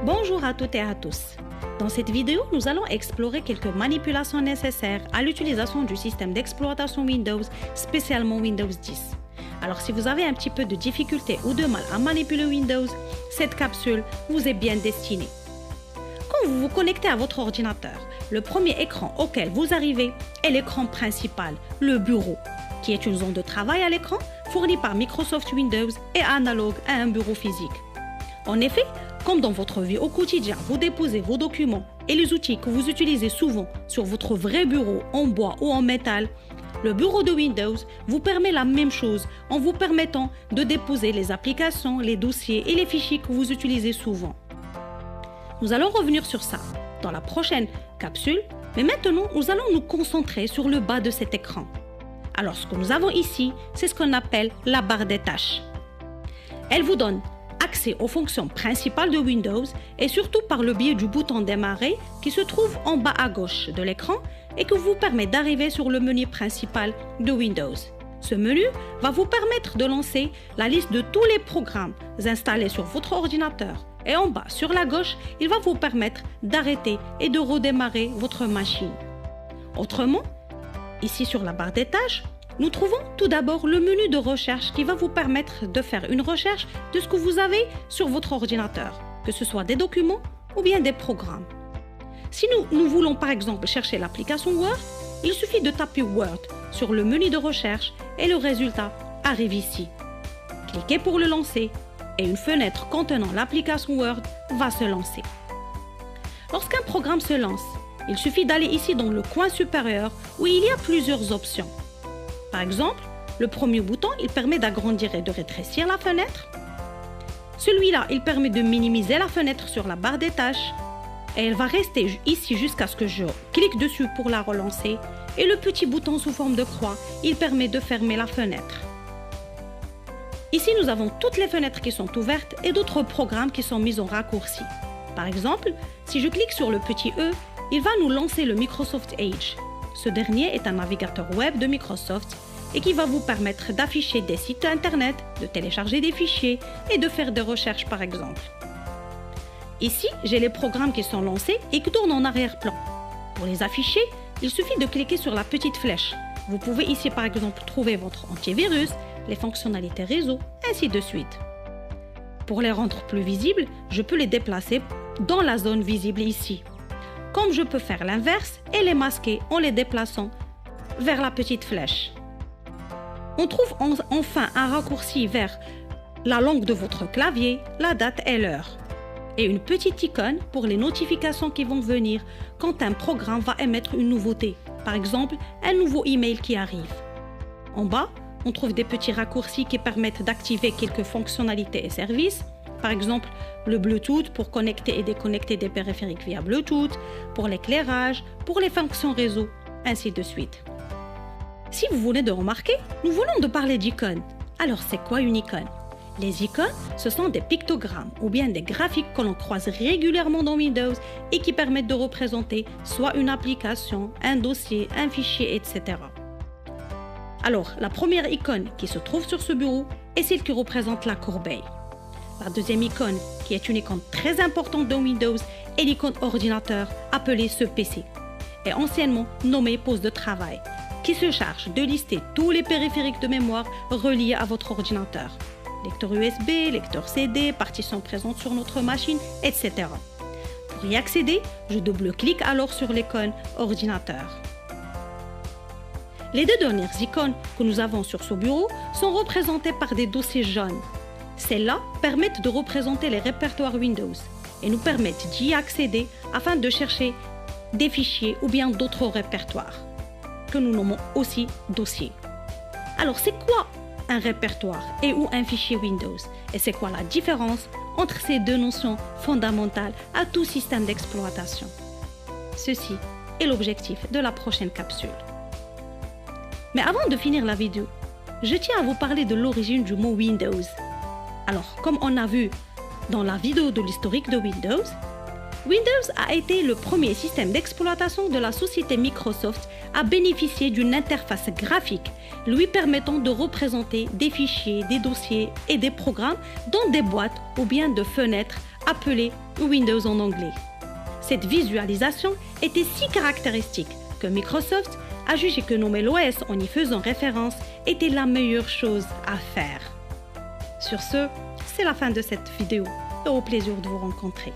Bonjour à toutes et à tous. Dans cette vidéo, nous allons explorer quelques manipulations nécessaires à l'utilisation du système d'exploitation Windows, spécialement Windows 10. Alors si vous avez un petit peu de difficulté ou de mal à manipuler Windows, cette capsule vous est bien destinée. Quand vous vous connectez à votre ordinateur, le premier écran auquel vous arrivez est l'écran principal, le bureau, qui est une zone de travail à l'écran fournie par Microsoft Windows et analogue à un bureau physique. En effet, comme dans votre vie au quotidien, vous déposez vos documents et les outils que vous utilisez souvent sur votre vrai bureau en bois ou en métal, le bureau de Windows vous permet la même chose en vous permettant de déposer les applications, les dossiers et les fichiers que vous utilisez souvent. Nous allons revenir sur ça dans la prochaine capsule, mais maintenant nous allons nous concentrer sur le bas de cet écran. Alors ce que nous avons ici, c'est ce qu'on appelle la barre des tâches. Elle vous donne accès aux fonctions principales de Windows et surtout par le biais du bouton démarrer qui se trouve en bas à gauche de l'écran et qui vous permet d'arriver sur le menu principal de Windows. Ce menu va vous permettre de lancer la liste de tous les programmes installés sur votre ordinateur et en bas sur la gauche, il va vous permettre d'arrêter et de redémarrer votre machine. Autrement, ici sur la barre des tâches, nous trouvons tout d'abord le menu de recherche qui va vous permettre de faire une recherche de ce que vous avez sur votre ordinateur, que ce soit des documents ou bien des programmes. Si nous voulons par exemple chercher l'application Word, il suffit de taper Word sur le menu de recherche et le résultat arrive ici. Cliquez pour le lancer et une fenêtre contenant l'application Word va se lancer. Lorsqu'un programme se lance, il suffit d'aller ici dans le coin supérieur où il y a plusieurs options. Par exemple, le premier bouton, il permet d'agrandir et de rétrécir la fenêtre. Celui-là, il permet de minimiser la fenêtre sur la barre des tâches. Et elle va rester ici jusqu'à ce que je clique dessus pour la relancer. Et le petit bouton sous forme de croix, il permet de fermer la fenêtre. Ici, nous avons toutes les fenêtres qui sont ouvertes et d'autres programmes qui sont mis en raccourci. Par exemple, si je clique sur le petit E, il va nous lancer le Microsoft Edge. Ce dernier est un navigateur web de Microsoft et qui va vous permettre d'afficher des sites internet, de télécharger des fichiers et de faire des recherches par exemple. Ici, j'ai les programmes qui sont lancés et qui tournent en arrière-plan. Pour les afficher, il suffit de cliquer sur la petite flèche. Vous pouvez ici par exemple trouver votre antivirus, les fonctionnalités réseau, ainsi de suite. Pour les rendre plus visibles, je peux les déplacer dans la zone visible ici. Comme je peux faire l'inverse et les masquer en les déplaçant vers la petite flèche. On trouve enfin un raccourci vers la langue de votre clavier, la date et l'heure. Et une petite icône pour les notifications qui vont venir quand un programme va émettre une nouveauté. Par exemple, un nouveau email qui arrive. En bas, on trouve des petits raccourcis qui permettent d'activer quelques fonctionnalités et services. Par exemple, le Bluetooth pour connecter et déconnecter des périphériques via Bluetooth, pour l'éclairage, pour les fonctions réseau, ainsi de suite. Si vous venez de remarquer, nous venons de parler d'icônes. Alors c'est quoi une icône? Les icônes, ce sont des pictogrammes ou bien des graphiques que l'on croise régulièrement dans Windows et qui permettent de représenter soit une application, un dossier, un fichier, etc. Alors, la première icône qui se trouve sur ce bureau est celle qui représente la corbeille. La deuxième icône, qui est une icône très importante dans Windows, est l'icône ordinateur appelée ce PC, et anciennement nommée poste de travail, qui se charge de lister tous les périphériques de mémoire reliés à votre ordinateur. Lecteur USB, lecteur CD, partitions présentes sur notre machine, etc. Pour y accéder, je double-clique alors sur l'icône ordinateur. Les deux dernières icônes que nous avons sur ce bureau sont représentées par des dossiers jaunes. Celles-là permettent de représenter les répertoires Windows et nous permettent d'y accéder afin de chercher des fichiers ou bien d'autres répertoires, que nous nommons aussi dossiers. Alors c'est quoi un répertoire et ou un fichier Windows? Et c'est quoi la différence entre ces deux notions fondamentales à tout système d'exploitation? Ceci est l'objectif de la prochaine capsule. Mais avant de finir la vidéo, je tiens à vous parler de l'origine du mot Windows. Alors, comme on a vu dans la vidéo de l'historique de Windows, Windows a été le premier système d'exploitation de la société Microsoft à bénéficier d'une interface graphique lui permettant de représenter des fichiers, des dossiers et des programmes dans des boîtes ou bien de fenêtres appelées Windows en anglais. Cette visualisation était si caractéristique que Microsoft a jugé que nommer l'OS en y faisant référence était la meilleure chose à faire. Sur ce, c'est la fin de cette vidéo et au plaisir de vous rencontrer.